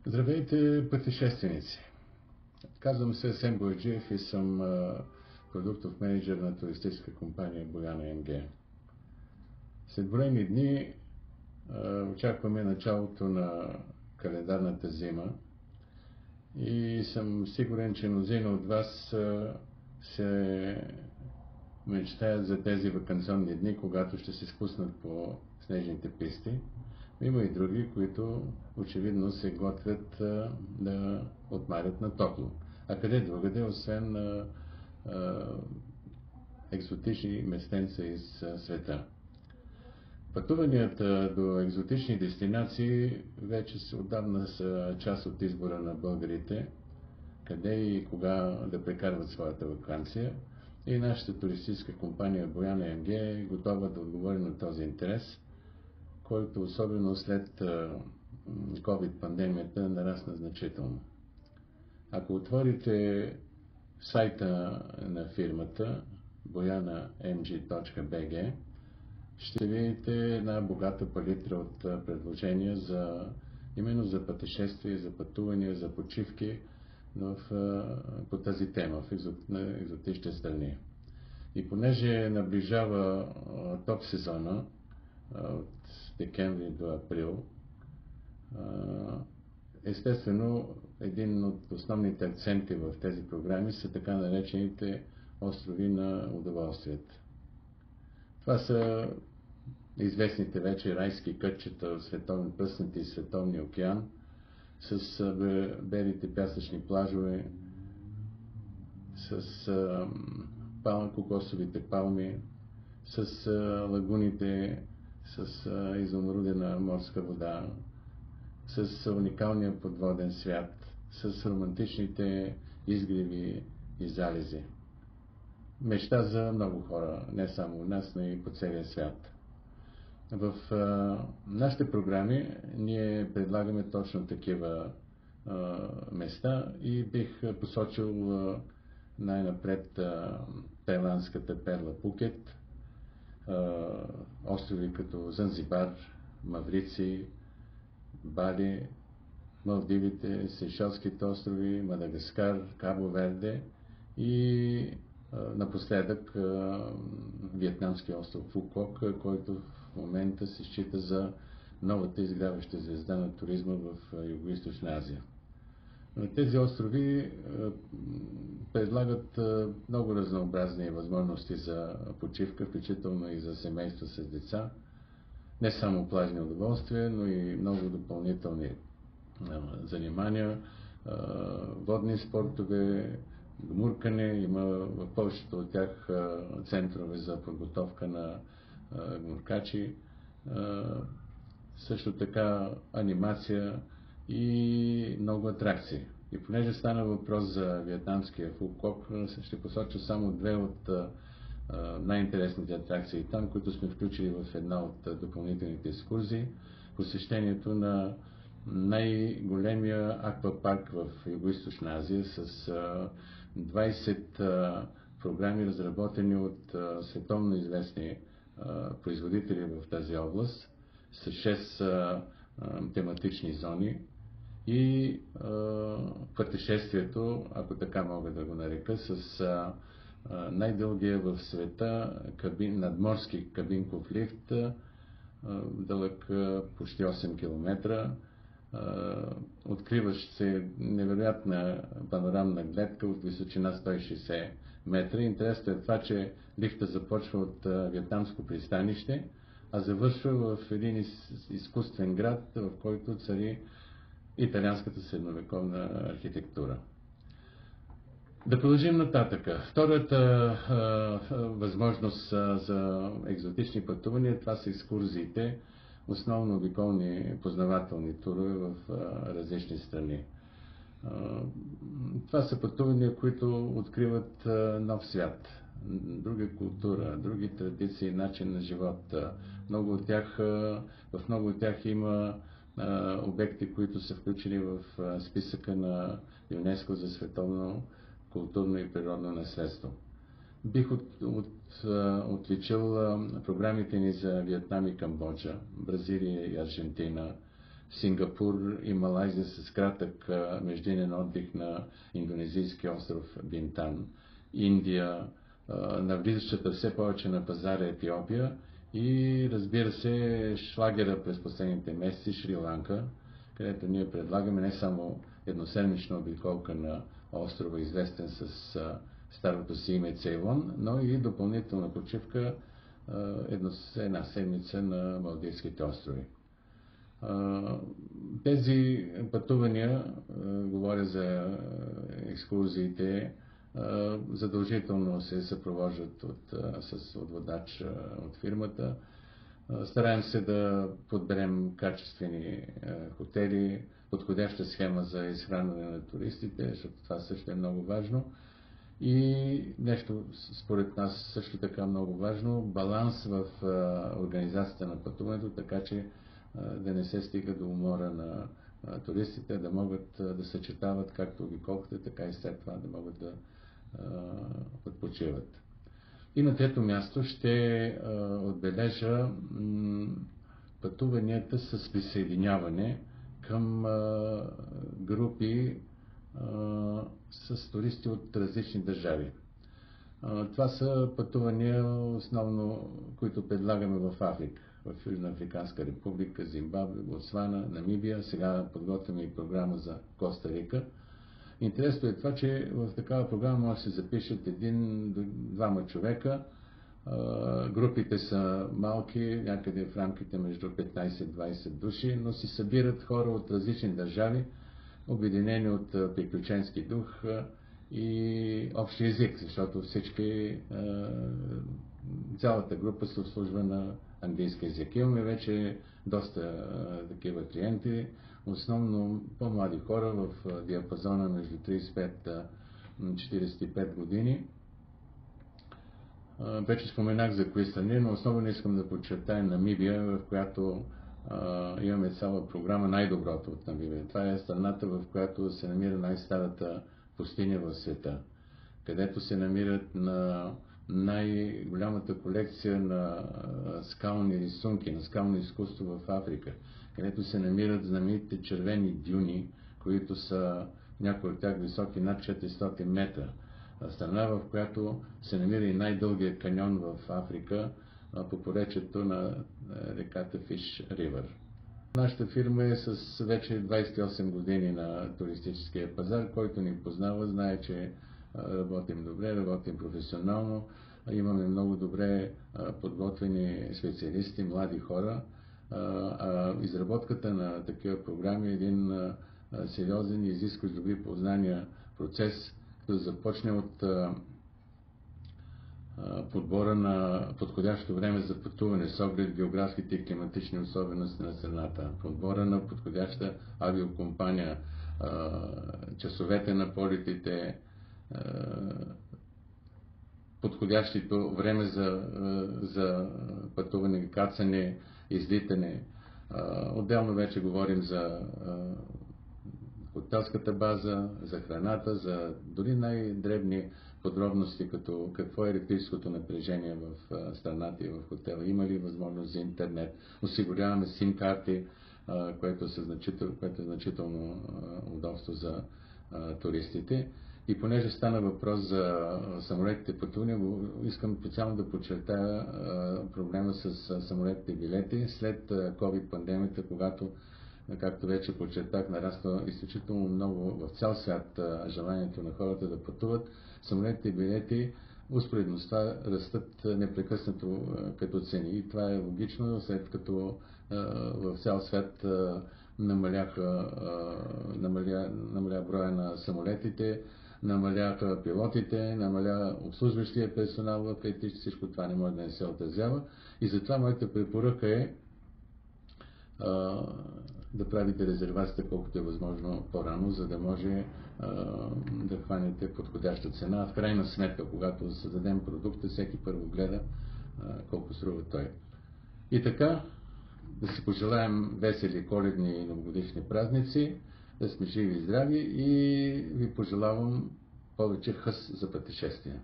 Здравейте, пътешественици! Казвам се Асен Бояджиев и съм продуктов менеджер на туристическа компания Бояна МГ. След броени дни очакваме началото на календарната зима и съм сигурен, че мнозина от вас се мечтаят за тези ваканционни дни, когато ще се спуснат по снежните писти. Има и други, които очевидно се готвят да отмарят на топло. А къде другаде, освен екзотични местенца из света. Пътуванията до екзотични дестинации вече отдавна са част от избора на българите, къде и кога да прекарват своята ваканция. И нашата туристическа компания Бояна МГ е готова да отговори на този интерес, който особено след COVID-пандемията нарасна значително. Ако отворите сайта на фирмата boyanamg.bg, ще видите една богата палитра от предложения именно за пътешествия, за пътувания, за почивки по тази тема на екзотични страни. И понеже наближава топ сезона от декември до април, естествено един от основните акценти в тези програми са така наречените острови на удоволствието. Това са известните вече райски кътчета от световни пръснати и световния океан, с белите пясъчни плажове, с кокосовите палми, с лагуните, с изумрудена морска вода, с уникалния подводен свят, с романтичните изгреви и залези. Мечта за много хора, не само у нас, но и по целия свят. В нашите програми ние предлагаме точно такива места и бих посочил най-напред тайландската перла Пукет, острови като Занзибар, Маврици, Бали, Малдивите, Сейшелските острови, Мадагаскар, Кабо Верде и напоследък виетнамския остров Фукок, който в момента се счита за новата изгряваща звезда на туризма в Югоизточна Азия. Тези острови предлагат много разнообразни възможности за почивка, включително и за семейства с деца. Не само плажни удоволствия, но и много допълнителни занимания, водни спортове, гмуркане. Има в повечето от тях центрове за подготовка на гмуркачи. Също така анимация и много атракции. И понеже стана въпрос за виетнамския Фукок, ще посоча само две от най-интересните атракции там, които сме включили в една от допълнителните екскурзии. Посещението на най-големия аквапарк в Югоизточна Азия с 20 програми, разработени от световно известни производители в тази област, с 6 тематични зони и пътешествието, ако така мога да го нарека, с най-дългия в света надморски кабинков лифт, дълъг почти 8 км, откриващ се невероятна панорамна гледка от височина 160 метра. Интересно е това, че лифта започва от виетнамско пристанище, а завършва в един изкуствен град, в който цари италианската средновековна архитектура. Да продължим нататъка. Втората възможност за екзотични пътувания, това са екскурзиите, основно обиколни познавателни турове в различни страни. Това са пътувания, които откриват нов свят, друга култура, други традиции, начин на живот. В много от тях има обекти, които са включени в списъка на ЮНЕСКО за световно културно и природно наследство. Бих отличил програмите ни за Виетнам и Камбоджа, Бразилия и Аржентина, Сингапур и Малайзия с кратък междинен отдих на индонезийския остров Бинтан, Индия, навлизащата все повече на пазара Етиопия и, разбира се, шлагера през последните месеци Шри-Ланка, където ние предлагаме не само едноседмична обиколка на острова, известен с старото си име Цейлон, но и допълнителна почивка една седмица на Малдивските острови. Тези пътувания, говоря за екскурзиите, задължително се съпровождат от водач от фирмата. Стараем се да подберем качествени хотели, подходяща схема за изхранване на туристите, защото това също е много важно. И нещо според нас също така много важно, баланс в организацията на пътуването, така че да не се стига до умора на туристите, да могат да съчетават както обиколката, така и след това да могат да почиват. И на трето място ще отбележа пътуванията с присъединяване към групи с туристи от различни държави. Това са пътувания основно, които предлагаме в Африка, в Южна Африканска република, Зимбабве, Ботсвана, Намибия. Сега подготвяме и програма за Коста Рика. Интересно е това, че в такава програма може да се запишат един-двама човека. Групите са малки, някъде в рамките между 15-20 души, но си събират хора от различни държави, обединени от приключенски дух и общ език, защото цялата група се обслужва на английски език. Имаме вече доста такива клиенти, основно по-млади хора в диапазона между 35-45 години. Вече споменах за кои страни, но особено искам да подчертая Намибия, в която имаме цяла програма най-доброто от Намибия. Това е страната, в която се намира най-старата пустиня в света, където се намират на най-голямата колекция на скални рисунки, на скално изкуство в Африка, където се намират знаменитите червени дюни, които са някои от тях високи над 400 метра. Страна, в която се намира и най-дългия каньон в Африка по поречието на реката Фиш Ривър. Нашата фирма е с вече 28 години на туристическия пазар. Който ни познава, знае, че работим добре, работим професионално. Имаме много добре подготвени специалисти, млади хора. Изработката на такива програми е един сериозен и изискващ добри познания процес, като започне от подбора на подходящо време за пътуване с оглед географските и климатични особености на страната, подбора на подходяща авиокомпания, часовете на полетите, подходящото време за пътуване, кацане, излитане. Отделно вече говорим за хотелската база, за храната, за дори най-дребни подробности, като какво е електрическото напрежение в страната и в хотела. Има ли възможност за интернет? Осигуряваме сим-карти, което е значително удобство за туристите. И понеже стана въпрос за самолетите пътувания, искам специално да подчертая проблема с самолетните билети. След COVID-пандемията, когато, както вече подчертах, нараства изключително много в цял свят желанието на хората да пътуват, самолетните билети успоредно с това растат непрекъснато като цени. И това е логично, след като в цял свят намаля броя на самолетите, намаляха пилотите, намаля обслужващия персонал в летище, всичко това не може да не се отразява. И затова моята препоръка е да правите резервацията колкото е възможно по-рано, за да може да хванете подходяща цена. В крайна сметка, когато създадем продукта, всеки първо гледа колко струва той. И така, да си пожелаем весели коледни и новогодишни празници, да сме живи и здрави и ви пожелавам повече хъс за пътешествия.